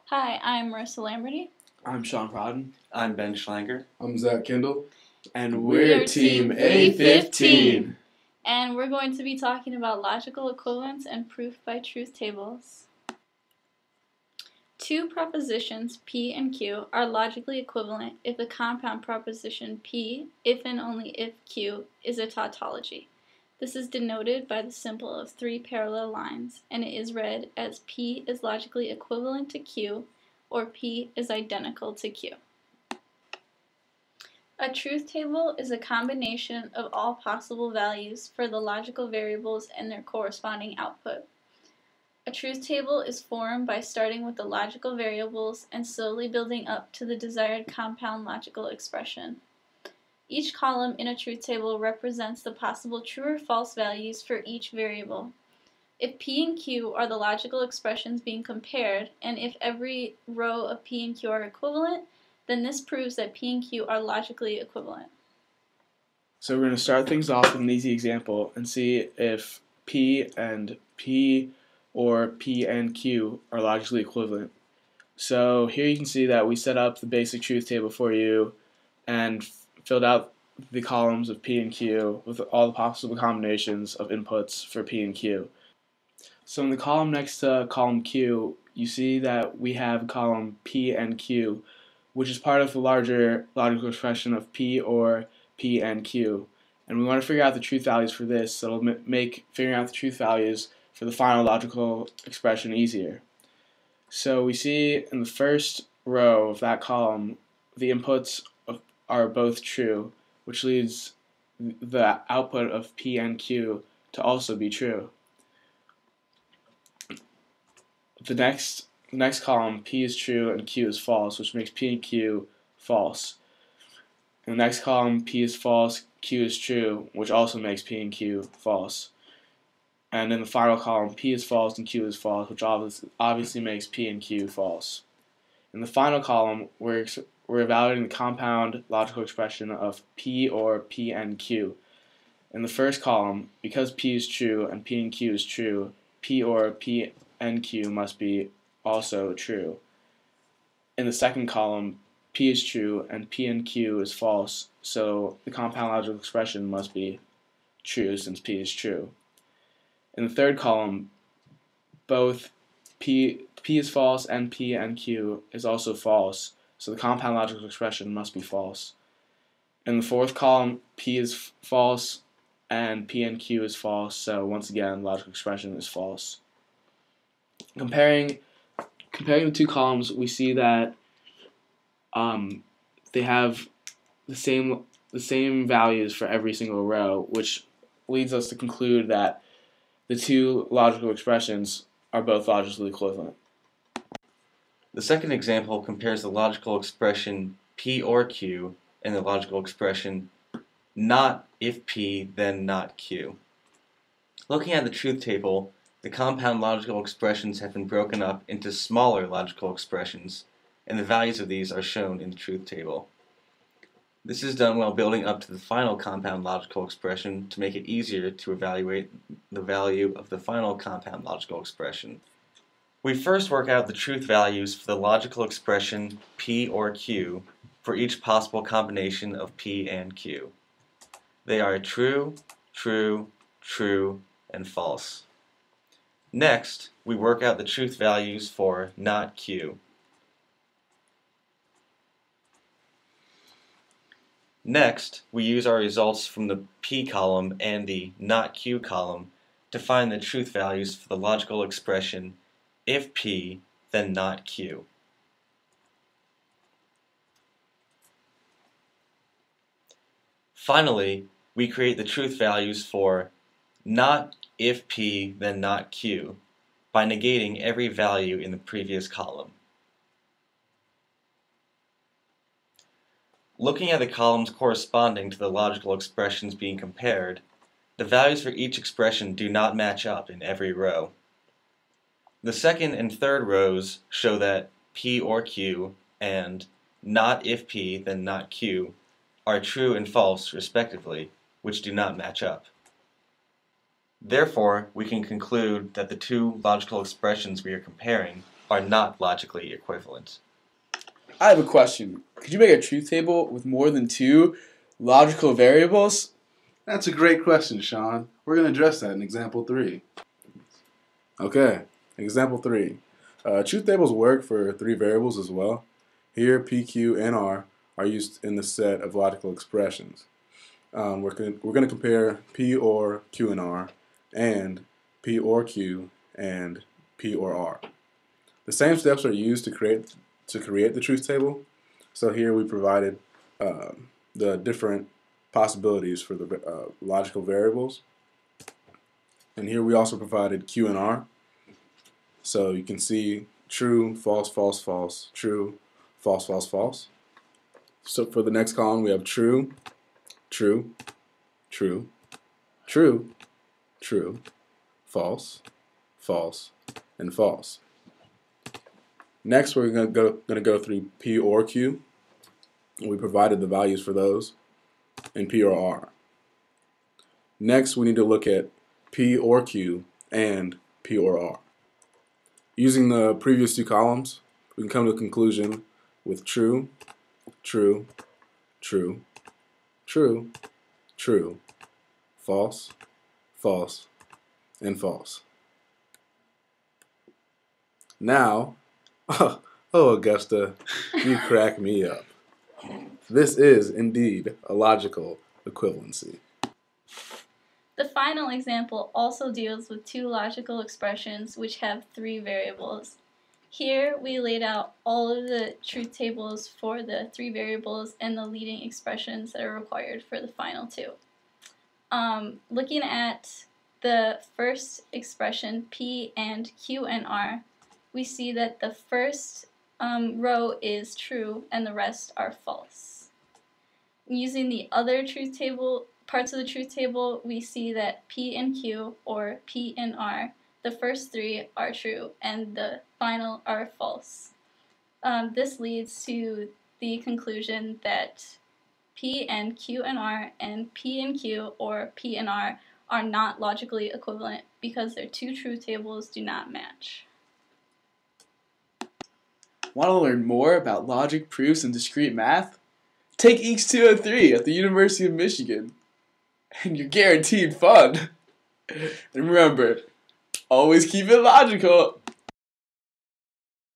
Hi, I'm Marissa Lamberty. I'm Sean Prodden. I'm Ben Schlanger. I'm Zach Kendall. And We're we're Team A15. A15. And we're going to be talking about logical equivalence and proof by truth tables. Two propositions, P and Q, are logically equivalent if the compound proposition P, if and only if Q, is a tautology. This is denoted by the symbol of three parallel lines, and it is read as P is logically equivalent to Q, or P is identical to Q. A truth table is a combination of all possible values for the logical variables and their corresponding output. A truth table is formed by starting with the logical variables and slowly building up to the desired compound logical expression. Each column in a truth table represents the possible true or false values for each variable. If P and Q are the logical expressions being compared, and if every row of P and Q are equivalent, then this proves that P and Q are logically equivalent. So we're going to start things off with an easy example and see if P or P and Q are logically equivalent. So here you can see that we set up the basic truth table for you and filled out the columns of P and Q with all the possible combinations of inputs for P and Q. So in the column next to column Q, you see that we have column P and Q, which is part of the larger logical expression of P or P and Q. And we want to figure out the truth values for this, so it'll make figuring out the truth values for the final logical expression easier. So we see in the first row of that column, the inputs are both true, which leads the output of P and Q to also be true. The next column, P is true and Q is false, which makes P and Q false. In the next column, P is false, Q is true, which also makes P and Q false. And in the final column, P is false and Q is false, which obviously makes P and Q false. In the final column, we're evaluating the compound logical expression of P or P and Q. In the first column, because P is true and P and Q is true, P or P and Q must be also true. In the second column, P is true and P and Q is false, so the compound logical expression must be true since P is true. In the third column, both P is false and P and Q is also false, so the compound logical expression must be false. In the fourth column, P is false and P and Q is false, so once again, the logical expression is false. Comparing the two columns, we see that they have the same values for every single row, which leads us to conclude that the two logical expressions are both logically equivalent. The second example compares the logical expression P or Q and the logical expression not if P, then not Q. Looking at the truth table, the compound logical expressions have been broken up into smaller logical expressions, and the values of these are shown in the truth table. This is done while building up to the final compound logical expression to make it easier to evaluate the value of the final compound logical expression. We first work out the truth values for the logical expression P or Q for each possible combination of P and Q. They are true, true, true, and false. Next, we work out the truth values for not Q. Next, we use our results from the P column and the not Q column to find the truth values for the logical expression if P, then not Q. Finally, we create the truth values for not if P, then not Q by negating every value in the previous column. Looking at the columns corresponding to the logical expressions being compared, the values for each expression do not match up in every row. The second and third rows show that P or Q and not if P, then not Q are true and false, respectively, which do not match up. Therefore, we can conclude that the two logical expressions we are comparing are not logically equivalent. I have a question. Could you make a truth table with more than 2 logical variables? That's a great question, Sean. We're going to address that in example 3. Okay, example 3. Truth tables work for 3 variables as well. Here, P, Q, and R are used in the set of logical expressions. We're going to compare P or Q and R, and P or Q and P or R. The same steps are used to create the truth table. So here we provided the different possibilities for the logical variables. And here we also provided Q and R. So you can see true, false, false, false, true, false, false, false. So for the next column we have true, true, true, true, true, false, false, and false. Next we're going to go through P or Q. We provided the values for those in P or R. Next we need to look at P or Q and P or R. Using the previous 2 columns, we can come to a conclusion with true, true, true, true, true, false, false, and false. Now, oh Augusta, you crack me up. This is indeed a logical equivalency. The final example also deals with 2 logical expressions which have 3 variables. Here we laid out all of the truth tables for the 3 variables and the leading expressions that are required for the final 2. Looking at the first expression, P and Q and R, we see that the first row is true and the rest are false. Using the other truth table, parts of the truth table, we see that P and Q, or P and R, the first 3 are true and the final are false. This leads to the conclusion that P and Q and R and P and Q, or P and R, are not logically equivalent because their 2 truth tables do not match. Want to learn more about logic, proofs, and discrete math? Take EECS 203 at the University of Michigan, and you're guaranteed fun. And remember, always keep it logical.